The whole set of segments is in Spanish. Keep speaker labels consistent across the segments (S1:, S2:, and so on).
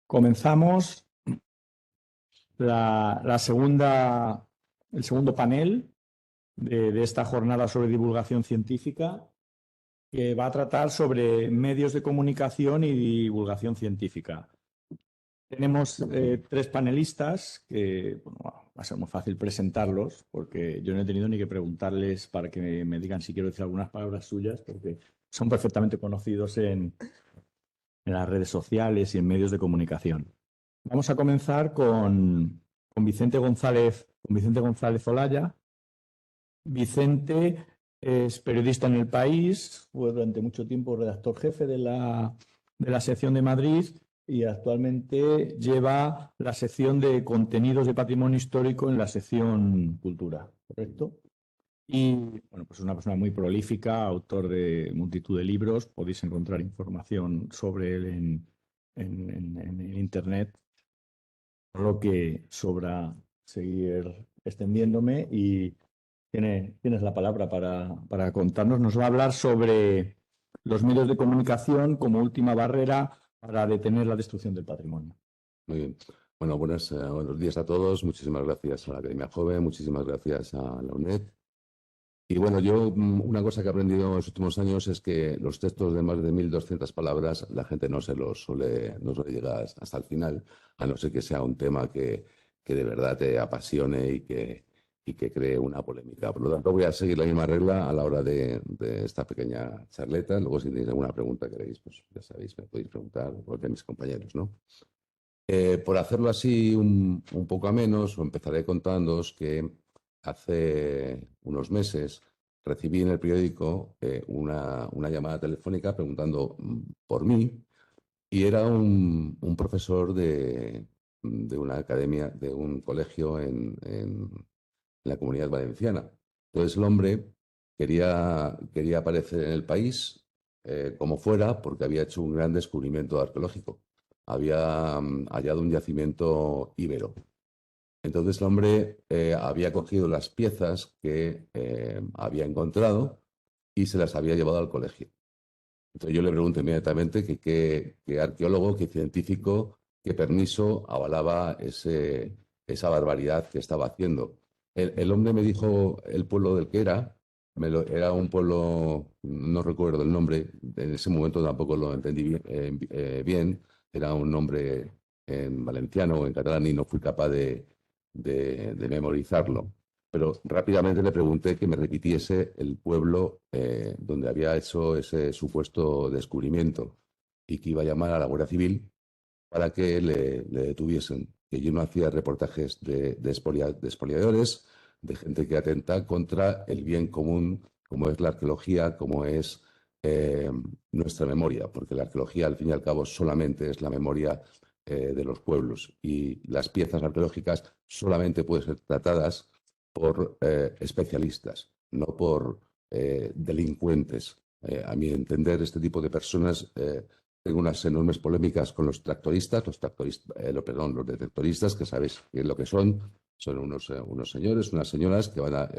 S1: Comenzamos el segundo panel de esta jornada sobre divulgación científica, que va a tratar sobre medios de comunicación y divulgación científica. Tenemos tres panelistas que va a ser muy fácil presentarlos, porque yo no he tenido ni que preguntarles para que me digan si quiero decir algunas palabras suyas, porque son perfectamente conocidos en las redes sociales y en medios de comunicación. Vamos a comenzar con Vicente González Olaya. Vicente es periodista en El País, fue durante mucho tiempo redactor jefe de la sección de Madrid y actualmente lleva la sección de contenidos de patrimonio histórico en la sección Cultura, ¿correcto? Y bueno, pues es una persona muy prolífica, autor de multitud de libros. Podéis encontrar información sobre él en Internet, por lo que sobra seguir extendiéndome y tienes la palabra para contarnos. Nos va a hablar sobre los medios de comunicación como última barrera para detener la destrucción del patrimonio.
S2: Muy bien. Bueno, buenos días a todos. Muchísimas gracias a la Academia Joven, muchísimas gracias a la UNED. Y bueno, yo una cosa que he aprendido en los últimos años es que los textos de más de 1.200 palabras la gente no suele llegar hasta el final, a no ser que sea un tema que de verdad te apasione y que cree una polémica. Por lo tanto, voy a seguir la misma regla a la hora de esta pequeña charleta. Luego, si tenéis alguna pregunta que queréis, pues ya sabéis, me podéis preguntar, igual que mis compañeros, ¿no? Por hacerlo así un poco a menos, os empezaré contándoos que hace unos meses recibí en el periódico una llamada telefónica preguntando por mí, y era un profesor de una academia, de un colegio en la Comunidad Valenciana. Entonces el hombre quería aparecer en El País como fuera, porque había hecho un gran descubrimiento arqueológico. Había hallado un yacimiento íbero. Entonces el hombre había cogido las piezas que había encontrado y se las había llevado al colegio. Entonces yo le pregunté inmediatamente qué arqueólogo, qué científico, qué permiso avalaba esa barbaridad que estaba haciendo. El hombre me dijo el pueblo del que era. Era un pueblo, no recuerdo el nombre, en ese momento tampoco lo entendí bien. Era un nombre en valenciano o en catalán y no fui capaz de memorizarlo. Pero rápidamente le pregunté que me repitiese el pueblo donde había hecho ese supuesto descubrimiento y que iba a llamar a la Guardia Civil para que le detuviesen. Que yo no hacía reportajes de expoliadores, de gente que atenta contra el bien común, como es la arqueología, como es nuestra memoria, porque la arqueología, al fin y al cabo, solamente es la memoria de los pueblos, y las piezas arqueológicas solamente pueden ser tratadas por especialistas, no por delincuentes. A mi entender, este tipo de personas tengo unas enormes polémicas con los tractoristas, los detectoristas, que sabéis lo que son unos señores, unas señoras que van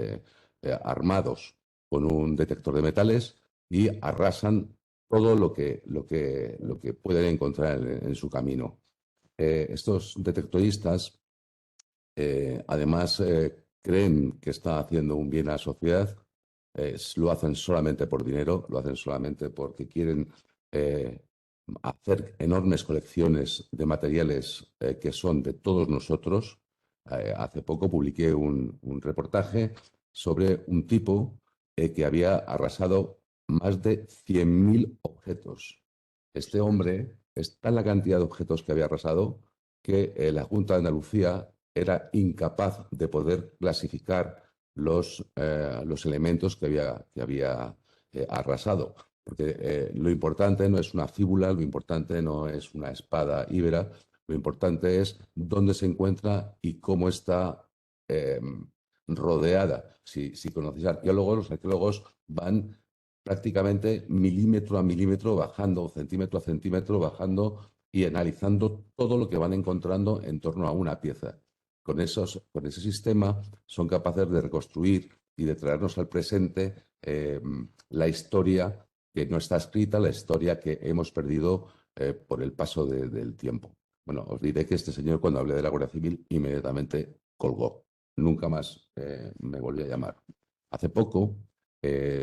S2: armados con un detector de metales y arrasan todo lo que pueden encontrar en su camino. Estos detectoristas, además, creen que está haciendo un bien a la sociedad. Lo hacen solamente por dinero, lo hacen solamente porque quieren hacer enormes colecciones de materiales que son de todos nosotros. Hace poco publiqué un reportaje sobre un tipo que había arrasado más de 100.000 objetos. Este hombre, está en la cantidad de objetos que había arrasado, que la Junta de Andalucía era incapaz de poder clasificar los elementos que había arrasado. Porque lo importante no es una fíbula, lo importante no es una espada íbera, lo importante es dónde se encuentra y cómo está rodeada. Si conocéis arqueólogos, los arqueólogos van prácticamente milímetro a milímetro bajando, centímetro a centímetro bajando y analizando todo lo que van encontrando en torno a una pieza. Con ese sistema son capaces de reconstruir y de traernos al presente la historia que no está escrita, la historia que hemos perdido por el paso del tiempo. Bueno, os diré que este señor, cuando hablé de la Guardia Civil, inmediatamente colgó. Nunca más me volvió a llamar. Hace poco,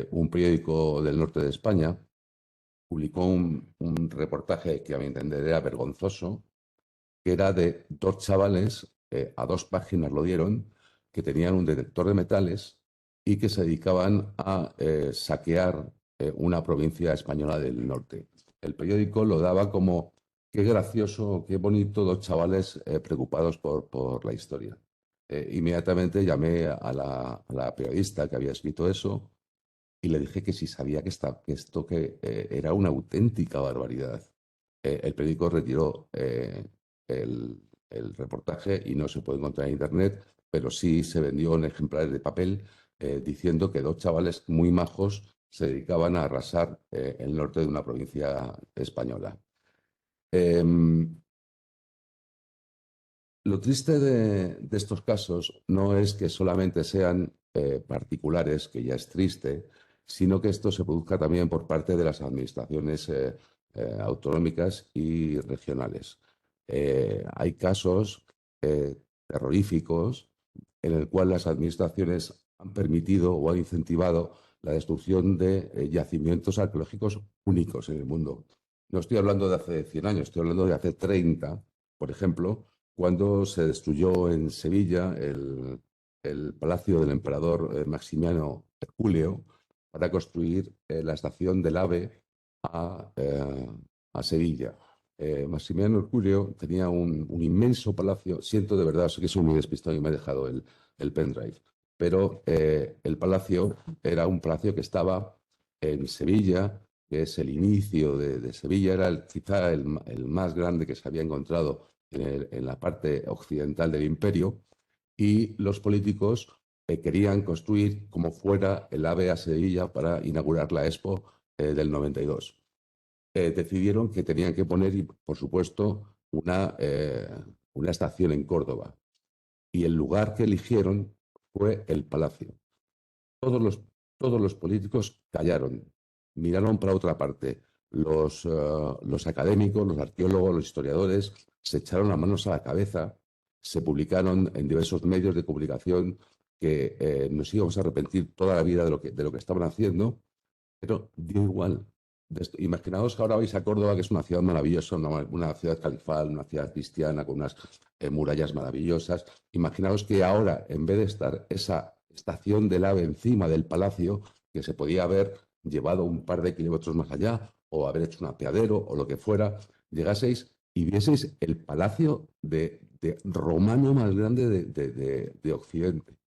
S2: un periódico del norte de España publicó un reportaje que a mi entender era vergonzoso, que era de dos chavales, a 2 páginas lo dieron, que tenían un detector de metales y que se dedicaban a saquear una provincia española del norte. El periódico lo daba como qué gracioso, qué bonito, 2 chavales preocupados por la historia. Inmediatamente llamé a la periodista que había escrito eso y le dije que si sabía que esto era una auténtica barbaridad. El periódico retiró el reportaje y no se puede encontrar en internet, pero sí se vendió en ejemplares de papel diciendo que 2 chavales muy majos se dedicaban a arrasar el norte de una provincia española. Em, lo triste de estos casos no es que solamente sean particulares, que ya es triste, sino que esto se produzca también por parte de las administraciones autonómicas y regionales. Hay casos terroríficos en el cual las administraciones han permitido o han incentivado la destrucción de yacimientos arqueológicos únicos en el mundo. No estoy hablando de hace 100 años, estoy hablando de hace 30, por ejemplo, cuando se destruyó en Sevilla el palacio del emperador Maximiano Herculeo para construir la estación del AVE a Sevilla. Maximiano Herculeo tenía un inmenso palacio. Siento de verdad, sé que soy muy despistado y me he dejado el pendrive, pero el palacio era un palacio que estaba en Sevilla, que es el inicio de Sevilla, era quizá el más grande que se había encontrado en la parte occidental del imperio, y los políticos querían construir como fuera el AVE a Sevilla para inaugurar la Expo del 92. Decidieron que tenían que poner, por supuesto, una estación en Córdoba. Y el lugar que eligieron fue el Palacio. Todos los, todos los políticos callaron, miraron para otra parte. Los académicos, los arqueólogos, los historiadores se echaron las manos a la cabeza, se publicaron en diversos medios de comunicación que nos íbamos a arrepentir toda la vida de lo que estaban haciendo, pero dio igual. Imaginaos que ahora vais a Córdoba, que es una ciudad maravillosa, una ciudad califal, una ciudad cristiana con unas murallas maravillosas. Imaginaos que ahora, en vez de estar esa estación del AVE encima del palacio, que se podía haber llevado un par de kilómetros más allá, o haber hecho un apeadero, o lo que fuera, llegaseis y vieseis el palacio de romano más grande de Occidente.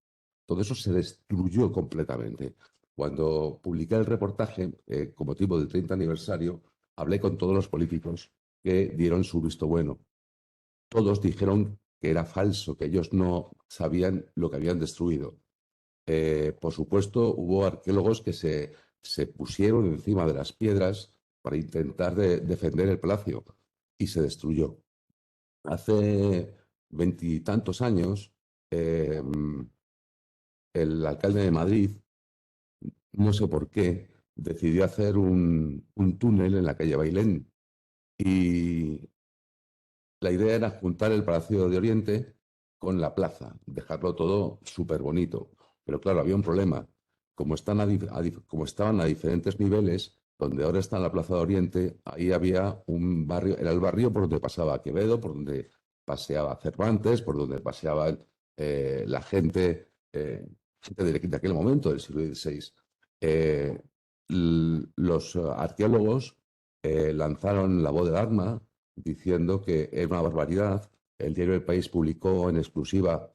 S2: Todo eso se destruyó completamente. Cuando publiqué el reportaje, con motivo del 30 aniversario, hablé con todos los políticos que dieron su visto bueno. Todos dijeron que era falso, que ellos no sabían lo que habían destruido. Por supuesto, hubo arqueólogos que se pusieron encima de las piedras para intentar defender el palacio y se destruyó. Hace 20 y tantos años, el alcalde de Madrid, no sé por qué, decidió hacer un túnel en la calle Bailén. Y la idea era juntar el Palacio de Oriente con la plaza, dejarlo todo súper bonito. Pero claro, había un problema. Como estaban a diferentes niveles, donde ahora está la Plaza de Oriente, ahí había un barrio, era el barrio por donde pasaba Quevedo, por donde paseaba Cervantes, por donde paseaba la gente de aquel momento, del siglo XVI. Eh, los arqueólogos lanzaron la voz de alarma diciendo que era una barbaridad. El diario El País publicó en exclusiva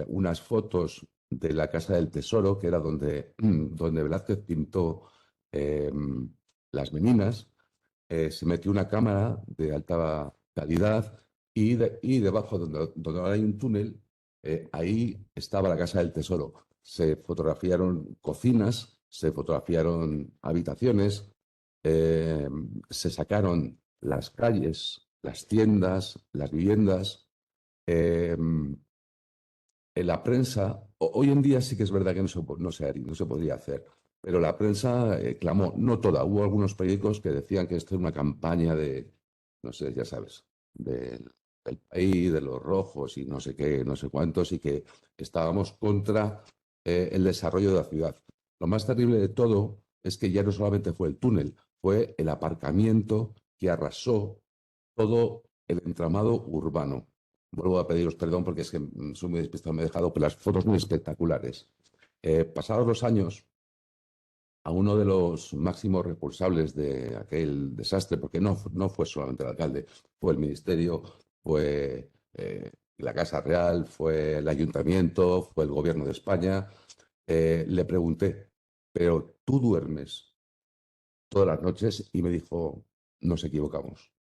S2: unas fotos de la Casa del Tesoro, que era donde Velázquez pintó eh, las meninas. Se metió una cámara de alta calidad y debajo, donde ahora hay un túnel, ahí estaba la Casa del Tesoro. Se fotografiaron cocinas, se fotografiaron habitaciones, eh, se sacaron las calles, las tiendas, las viviendas. eh, en la prensa, hoy en día sí que es verdad que no se podría hacer, pero la prensa clamó, no toda, hubo algunos periódicos que decían que esto es una campaña de, no sé, ya sabes, del país, de los rojos y no sé qué, no sé cuántos, y que estábamos contra el desarrollo de la ciudad. Lo más terrible de todo es que ya no solamente fue el túnel, fue el aparcamiento que arrasó todo el entramado urbano. Vuelvo a pediros perdón porque es que soy muy despistado, me he dejado las fotos muy espectaculares. Pasados los años, a uno de los máximos responsables de aquel desastre, porque no fue solamente el alcalde, fue el ministerio, fue la Casa Real, fue el ayuntamiento, fue el gobierno de España, le pregunté, ¿pero tú duermes todas las noches? Y me dijo, nos equivocamos.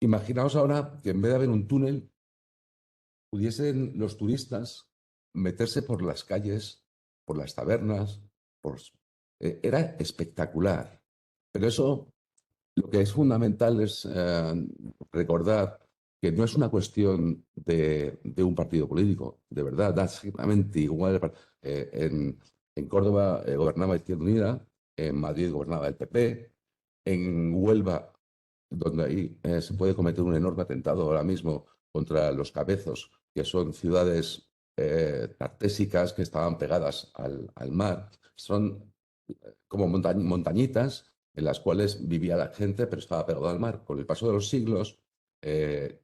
S2: Imaginaos ahora que en vez de haber un túnel, pudiesen los turistas meterse por las calles, por las tabernas, era espectacular. Pero eso, lo que es fundamental es recordar que no es una cuestión de un partido político, de verdad, da exactamente igual. En Córdoba gobernaba Izquierda Unida, en Madrid gobernaba el PP, en Huelva, donde ahí se puede cometer un enorme atentado ahora mismo contra Los Cabezos, que son ciudades tartésicas que estaban pegadas al mar. Son como montañitas en las cuales vivía la gente, pero estaba pegado al mar. Con el paso de los siglos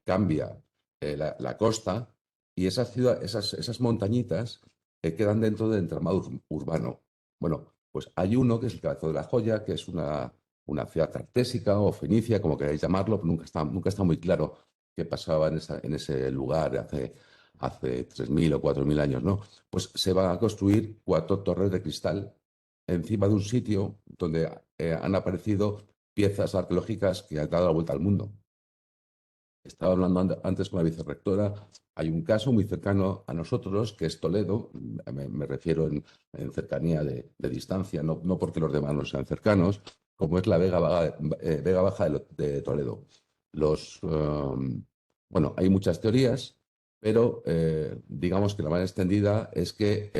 S2: cambia la costa y esas montañitas quedan dentro del entramado urbano. Bueno, pues hay uno que es el Cabezo de la Joya, que es una ciudad tartésica o fenicia, como queráis llamarlo, pero nunca está muy claro qué pasaba en ese lugar hace 3.000 o 4.000 años, ¿no? Pues se van a construir 4 torres de cristal encima de un sitio donde han aparecido piezas arqueológicas que han dado la vuelta al mundo. Estaba hablando antes con la vicerrectora. Hay un caso muy cercano a nosotros, que es Toledo. Me refiero en cercanía de distancia, no porque los demás no sean cercanos, como es la Vega Baja de Toledo. Bueno, hay muchas teorías, pero digamos que la más extendida es que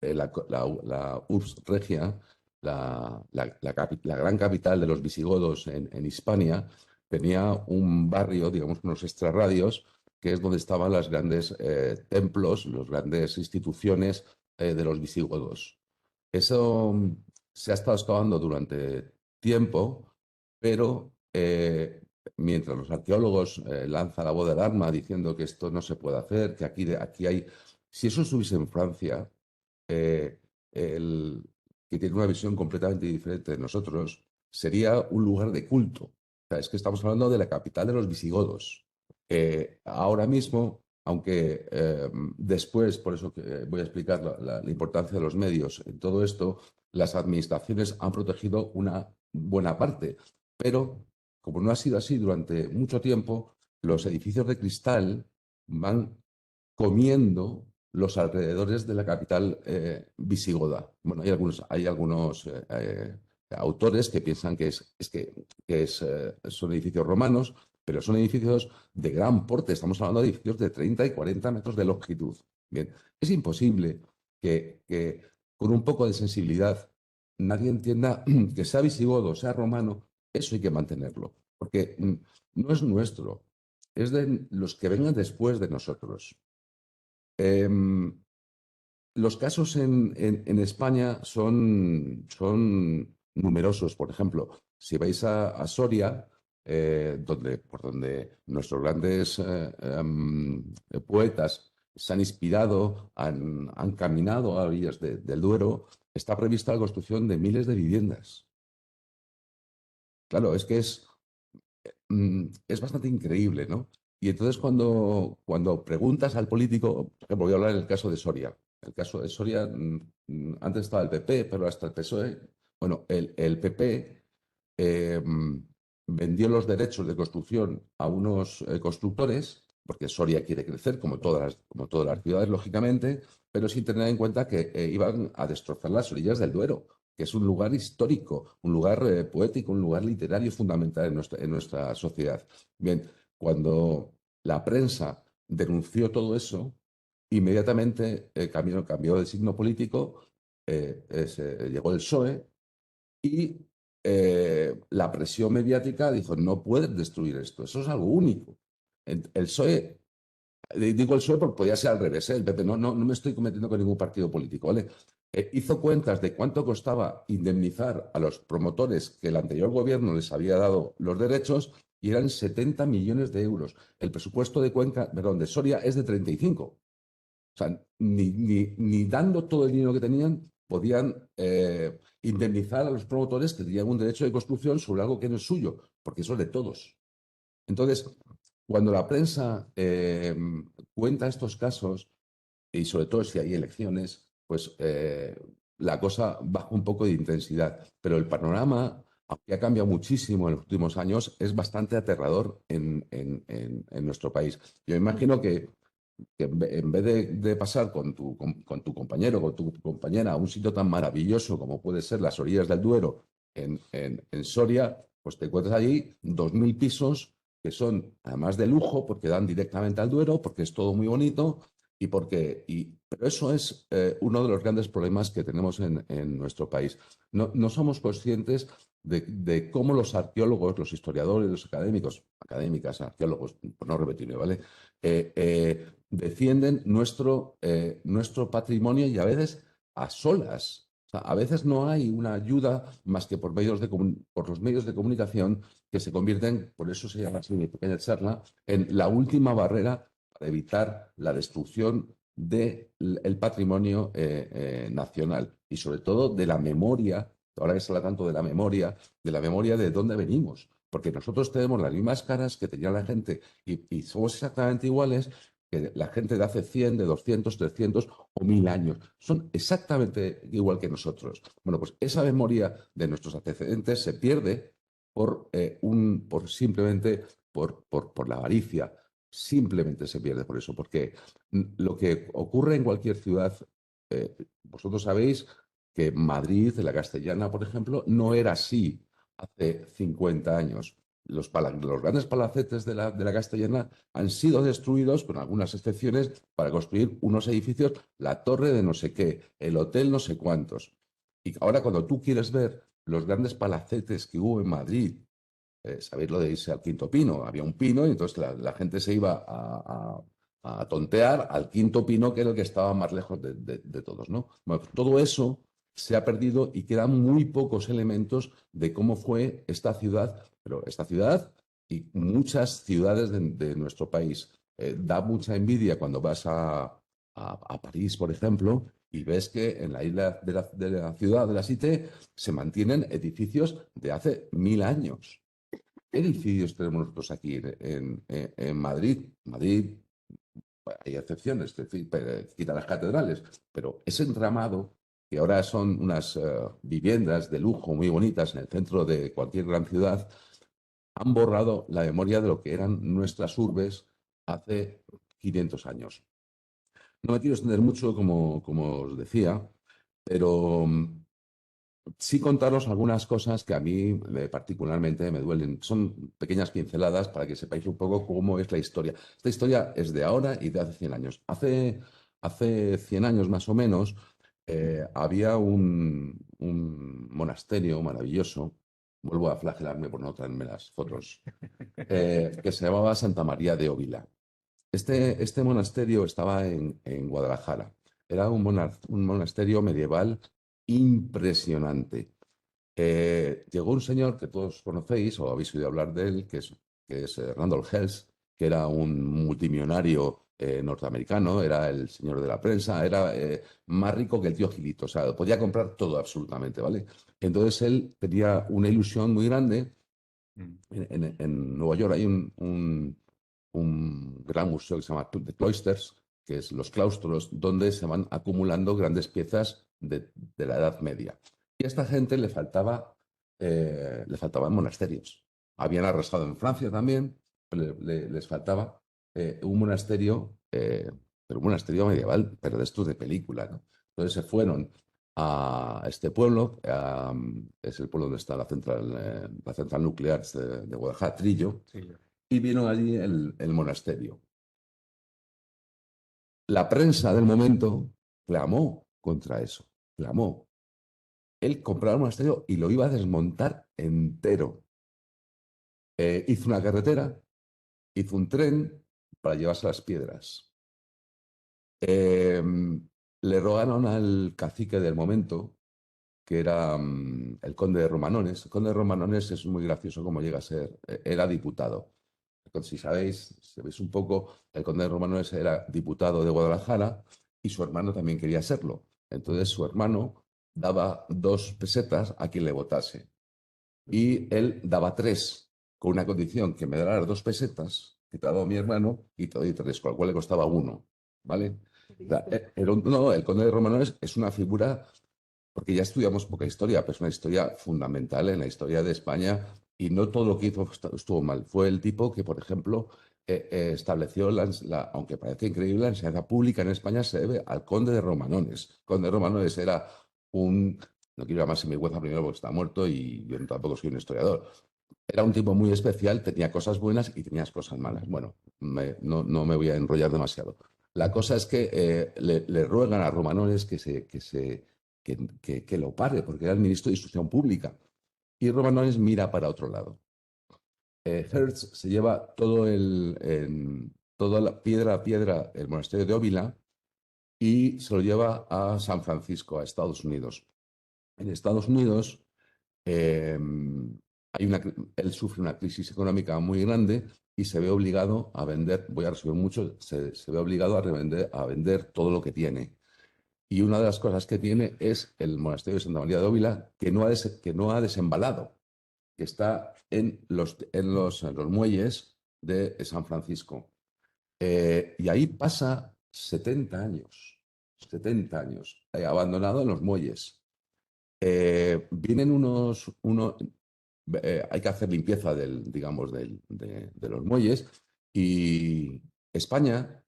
S2: la Urbs Regia, la gran capital de los visigodos en Hispania, tenía un barrio, digamos, unos extrarradios, que es donde estaban los grandes templos, las grandes instituciones de los visigodos. Eso se ha estado excavando durante tiempo, pero mientras los arqueólogos lanzan la voz de alarma diciendo que esto no se puede hacer, que aquí hay... Si eso estuviese en Francia, eh, que tiene una visión completamente diferente de nosotros, sería un lugar de culto. O sea, es que estamos hablando de la capital de los visigodos. Ahora mismo, aunque después, por eso que voy a explicar la importancia de los medios en todo esto, las administraciones han protegido una buena parte, pero como no ha sido así durante mucho tiempo, los edificios de cristal van comiendo los alrededores de la capital visigoda. Bueno, hay algunos autores que piensan que son edificios romanos, pero son edificios de gran porte. Estamos hablando de edificios de 30 y 40 metros de longitud. Bien, es imposible que con un poco de sensibilidad nadie entienda que sea visigodo, sea romano, eso hay que mantenerlo, porque no es nuestro, es de los que vengan después de nosotros. Em, los casos en España son numerosos. Por ejemplo, si vais a Soria, por donde nuestros grandes poetas se han inspirado, han caminado a orillas del Duero, está prevista la construcción de miles de viviendas. Claro, es bastante increíble, ¿no? Y entonces cuando preguntas al político, por ejemplo, voy a hablar del caso de Soria. El caso de Soria, antes estaba el PP, pero hasta el PSOE. Bueno, el PP vendió los derechos de construcción a unos constructores, porque Soria quiere crecer, como todas las ciudades, lógicamente, pero sin tener en cuenta que iban a destrozar las orillas del Duero, que es un lugar histórico, un lugar poético, un lugar literario fundamental en nuestra sociedad. Bien, cuando la prensa denunció todo eso, inmediatamente cambió de signo político, llegó el PSOE y la presión mediática dijo, no puedes destruir esto, eso es algo único. El PSOE, digo el PSOE porque podía ser al revés, ¿eh? El PP, no me estoy cometiendo con ningún partido político, ¿vale? Hizo cuentas de cuánto costaba indemnizar a los promotores que el anterior gobierno les había dado los derechos y eran 70 millones de euros. El presupuesto de Cuenca, perdón, de Soria es de 35. O sea, ni dando todo el dinero que tenían podían indemnizar a los promotores que tenían un derecho de construcción sobre algo que no es suyo, porque eso es de todos. Entonces, cuando la prensa cuenta estos casos, y sobre todo si hay elecciones, pues la cosa baja un poco de intensidad. Pero el panorama, aunque ha cambiado muchísimo en los últimos años, es bastante aterrador en nuestro país. Yo imagino que en vez de pasar con tu compañero, con tu compañera a un sitio tan maravilloso como puede ser las orillas del Duero en Soria, pues te encuentras allí 2.000 pisos que son además de lujo porque dan directamente al Duero, porque es todo muy bonito pero eso es uno de los grandes problemas que tenemos en nuestro país. No somos conscientes de cómo los arqueólogos, los historiadores, los académicos, académicas, arqueólogos, por no repetirme, ¿vale? Defienden nuestro patrimonio y a veces a solas. O sea, a veces no hay una ayuda más que por los medios de comunicación que se convierten, por eso se llama así mi pequeña charla, en la última barrera para evitar la destrucción del patrimonio nacional y sobre todo de la memoria, ahora que se habla tanto de la memoria de dónde venimos. Porque nosotros tenemos las mismas caras que tenía la gente y somos exactamente iguales que la gente de hace 100, de 200, 300 o 1000 años. Son exactamente igual que nosotros. Bueno, pues esa memoria de nuestros antecedentes se pierde simplemente por la avaricia. Simplemente se pierde por eso, porque lo que ocurre en cualquier ciudad, vosotros sabéis que Madrid, la Castellana, por ejemplo, no era así hace 50 años. Los grandes palacetes de la Castellana han sido destruidos, con algunas excepciones, para construir unos edificios, la torre de no sé qué, el hotel no sé cuántos. Y ahora cuando tú quieres ver los grandes palacetes que hubo en Madrid, sabéis lo de irse al Quinto Pino, había un pino y entonces la gente se iba a tontear al Quinto Pino, que era el que estaba más lejos de todos, ¿no? Bueno, todo eso se ha perdido y quedan muy pocos elementos de cómo fue esta ciudad, pero esta ciudad y muchas ciudades de nuestro país. Da mucha envidia cuando vas a París, por ejemplo, y ves que en la isla de la ciudad de la Cité se mantienen edificios de hace 1000 años. ¿Qué edificios tenemos nosotros aquí en Madrid? Madrid, hay excepciones, quita las catedrales, pero ese entramado, que ahora son unas viviendas de lujo muy bonitas en el centro de cualquier gran ciudad, han borrado la memoria de lo que eran nuestras urbes hace 500 años. No me quiero extender mucho, como os decía, pero sí contaros algunas cosas que a mí particularmente me duelen. Son pequeñas pinceladas para que sepáis un poco cómo es la historia. Esta historia es de ahora y de hace 100 años. Hace 100 años más o menos había un monasterio maravilloso, vuelvo a flagelarme por no traerme las fotos, que se llamaba Santa María de Óvila. Este monasterio estaba en Guadalajara. Era un monasterio medieval impresionante. Llegó un señor que todos conocéis o habéis oído hablar de él, que es Randolph Hearst, que era un multimillonario norteamericano, era el señor de la prensa, era más rico que el tío Gilito, o sea, podía comprar todo absolutamente, ¿vale? Entonces él tenía una ilusión muy grande. En Nueva York hay un gran museo que se llama The Cloisters, que es los claustros, donde se van acumulando grandes piezas de la Edad Media. Y a esta gente le faltaban monasterios. Habían arrasado en Francia también, pero les faltaba un monasterio, pero un monasterio medieval, pero de estos de película, ¿no? Entonces se fueron a este pueblo, es el pueblo donde está la central nuclear de Guadalajara, Trillo,
S1: Sí.
S2: y vieron allí el monasterio. La prensa del momento clamó contra eso, clamó. él compraba el monasterio y lo iba a desmontar entero. Hizo una carretera, hizo un tren para llevarse las piedras. Eh, Le rogaron al cacique del momento, que era el conde de Romanones. El conde de Romanones es muy gracioso como llega a ser, era diputado. Si sabéis, si veis un poco, el conde de Romanones era diputado de Guadalajara y su hermano también quería serlo. Entonces su hermano daba 2 pesetas a quien le votase y él daba 3 con una condición, que me dará las 2 pesetas que te ha dado mi hermano y te doy 3, con lo cual le costaba 1, ¿vale? O sea, no, el conde de Romanones es una figura, porque ya estudiamos poca historia, pero es una historia fundamental en la historia de España y no todo lo que hizo estuvo mal. Fue el tipo que, por ejemplo, estableció, aunque parece increíble, la enseñanza pública en España se debe al conde de Romanones. El conde de Romanones era no quiero llamarse mi hueza primero porque está muerto y yo tampoco soy un historiador. Era un tipo muy especial, tenía cosas buenas y tenía cosas malas. Bueno, no me voy a enrollar demasiado. La cosa es que le ruegan a Romanones que lo pare, porque era el ministro de Instrucción Pública. Y Romanones mira para otro lado. Hertz se lleva toda la piedra a piedra el monasterio de Ávila y se lo lleva a San Francisco, a Estados Unidos. En Estados Unidos, eh, él sufre una crisis económica muy grande y se ve obligado a vender, voy a resumir mucho, se ve obligado a vender todo lo que tiene. Y una de las cosas que tiene es el monasterio de Santa María de Ávila, que no ha desembalado, que está en los muelles de San Francisco. Y ahí pasa 70 años, abandonado en los muelles. Vienen hay que hacer limpieza digamos, de los muelles y España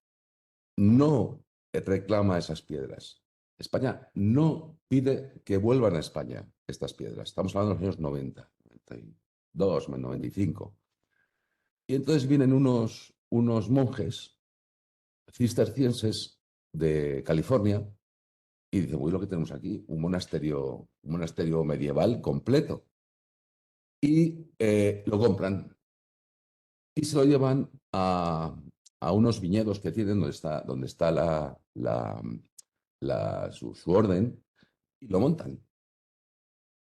S2: no reclama esas piedras. España no pide que vuelvan a España estas piedras. Estamos hablando de los años 90, 92, 95. Y entonces vienen unos monjes cistercienses de California y dicen, uy, lo que tenemos aquí, un monasterio medieval completo. Y lo compran y se lo llevan a unos viñedos que tienen donde está su orden y lo montan.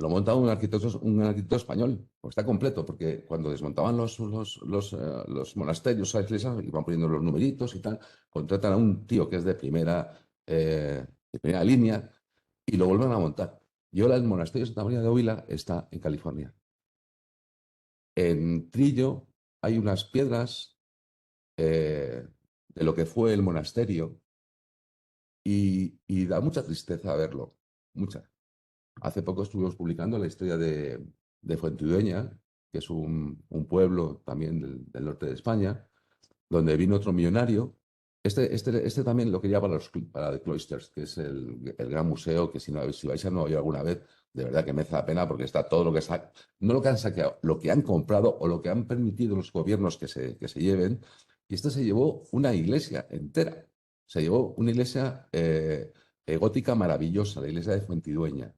S2: Lo monta un arquitecto español, pues está completo, porque cuando desmontaban los monasterios, las iglesias, iban poniendo los numeritos y tal, contratan a un tío que es de primera línea y lo vuelven a montar. Y ahora el monasterio de Santa María de Ávila está en California. En Trillo hay unas piedras de lo que fue el monasterio y da mucha tristeza verlo, mucha. Hace poco estuvimos publicando la historia de Fuentidueña, que es un pueblo también del norte de España, donde vino otro millonario. Este también lo quería para The Cloisters, que es el gran museo que si vais a Nueva York alguna vez, de verdad que merece la pena porque está todo lo que no lo que han saqueado, lo que han comprado o lo que han permitido los gobiernos que se lleven. Y este se llevó una iglesia entera. Se llevó una iglesia gótica maravillosa, la iglesia de Fuentidueña.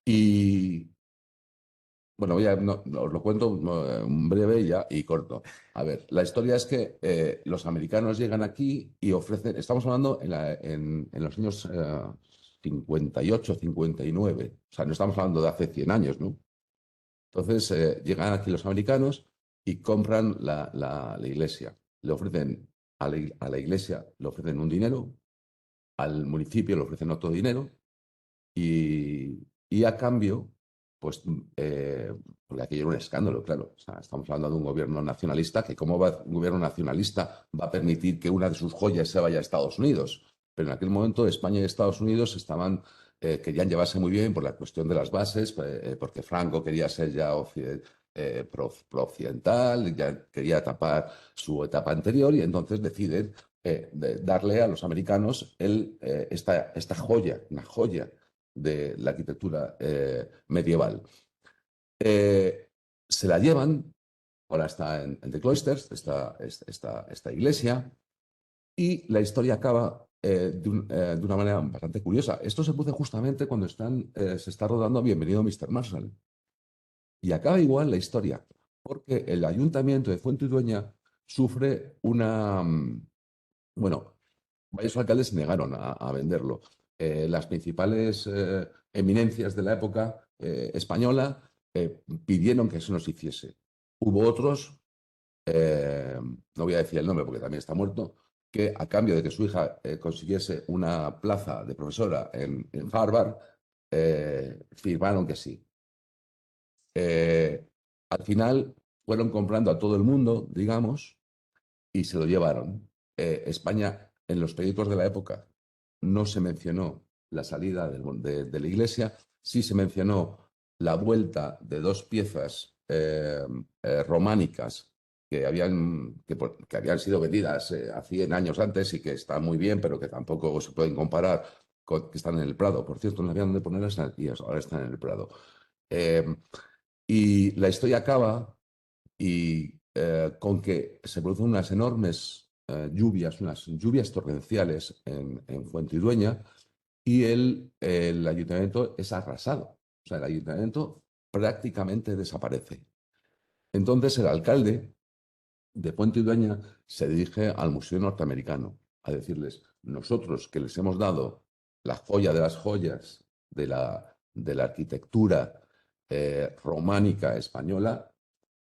S2: Y bueno, os lo cuento breve y corto. A ver, la historia es que los americanos llegan aquí y ofrecen, estamos hablando en los años 58, 59, o sea, no estamos hablando de hace 100 años, ¿no? Entonces llegan aquí los americanos y compran la iglesia. Le ofrecen a la iglesia, le ofrecen un dinero, al municipio le ofrecen otro dinero y a cambio, pues, porque aquello era un escándalo, claro. O sea, estamos hablando de un gobierno nacionalista que, ¿cómo va un gobierno nacionalista va a permitir que una de sus joyas se vaya a Estados Unidos? Pero en aquel momento España y Estados Unidos querían llevarse muy bien por la cuestión de las bases, porque Franco quería ser ya pro-occidental, ya quería tapar su etapa anterior y entonces deciden darle a los americanos esta joya, una joya de la arquitectura medieval. Se la llevan, ahora está en The Cloisters, esta iglesia, y la historia acaba de una manera bastante curiosa. Esto se produce justamente cuando se está rodando Bienvenido Mr. Marshall. Y acaba igual la historia, porque el ayuntamiento de Fuentidueña sufre bueno, varios alcaldes se negaron a venderlo. Las principales eminencias de la época española pidieron que eso no se hiciese. Hubo otros, no voy a decir el nombre porque también está muerto, que a cambio de que su hija consiguiese una plaza de profesora en Harvard, firmaron que sí. Al final fueron comprando a todo el mundo, digamos, y se lo llevaron. España, en los periódicos de la época, no se mencionó la salida de la iglesia, sí se mencionó la vuelta de dos piezas románicas que habían sido vendidas a 100 años antes y que están muy bien, pero que tampoco se pueden comparar con que están en el Prado. Por cierto, no habían donde ponerlas y ahora están en el Prado. Y la historia acaba con que se producen unas enormes lluvias, unas lluvias torrenciales en Fuentidueña y el ayuntamiento es arrasado. O sea, el ayuntamiento prácticamente desaparece. Entonces el alcalde de Fuentidueña se dirige al Museo Norteamericano a decirles: nosotros que les hemos dado la joya de las joyas de la arquitectura románica española,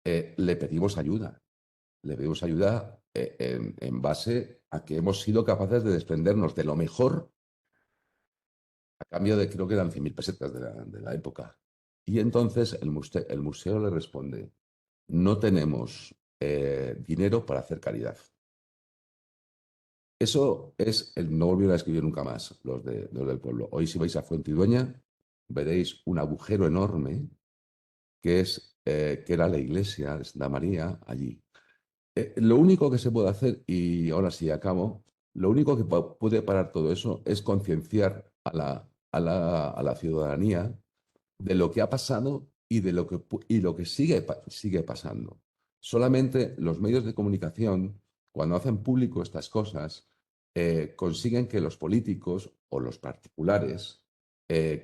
S2: le pedimos ayuda. Le pedimos ayuda en base a que hemos sido capaces de desprendernos de lo mejor a cambio de, creo que eran 100.000 pesetas de la época. Y entonces el museo le responde: no tenemos dinero para hacer caridad. Eso es no volvieron a escribir nunca más los del pueblo. Hoy, si vais a Fuentidueña, veréis un agujero enorme que era la iglesia de Santa María allí. Lo único que se puede hacer, y ahora sí acabo, lo único que puede parar todo eso es concienciar a la ciudadanía de lo que ha pasado y de lo que sigue pasando. Solamente los medios de comunicación, cuando hacen público estas cosas, consiguen que los políticos o los particulares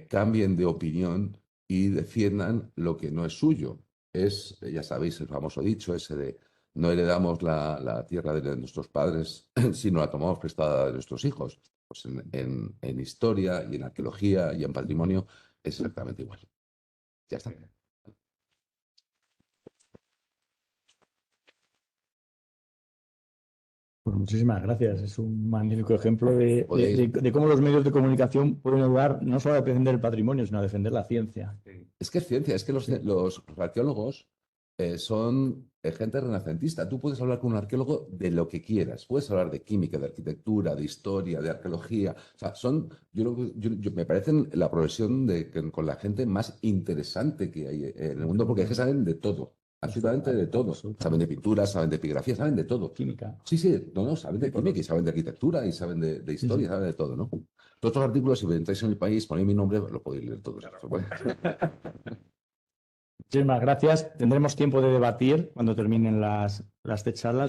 S2: cambien de opinión y defiendan lo que no es suyo. Ya sabéis, el famoso dicho ese de: no heredamos la tierra de nuestros padres, sino la tomamos prestada de nuestros hijos. Pues en historia y en arqueología y en patrimonio es exactamente igual. Ya está.
S1: Pues muchísimas gracias. Es un magnífico ejemplo de cómo los medios de comunicación pueden ayudar no solo a defender el patrimonio, sino a defender la ciencia.
S2: Es que es ciencia, es que los arqueólogos son gente renacentista. Tú puedes hablar con un arqueólogo de lo que quieras. Puedes hablar de química, de arquitectura, de historia, de arqueología. O sea, me parecen la profesión con la gente más interesante que hay en el mundo, porque es que saben de todo. Absolutamente de todo. Saben de pintura, saben de epigrafía, saben de todo.
S1: Química.
S2: Sí, no, saben de química y saben de arquitectura y saben de historia, saben de todo, ¿no? Todos los artículos, si entráis en El País, ponéis mi nombre, lo podéis leer todos.
S1: Muchísimas gracias. Tendremos tiempo de debatir cuando terminen las charlas.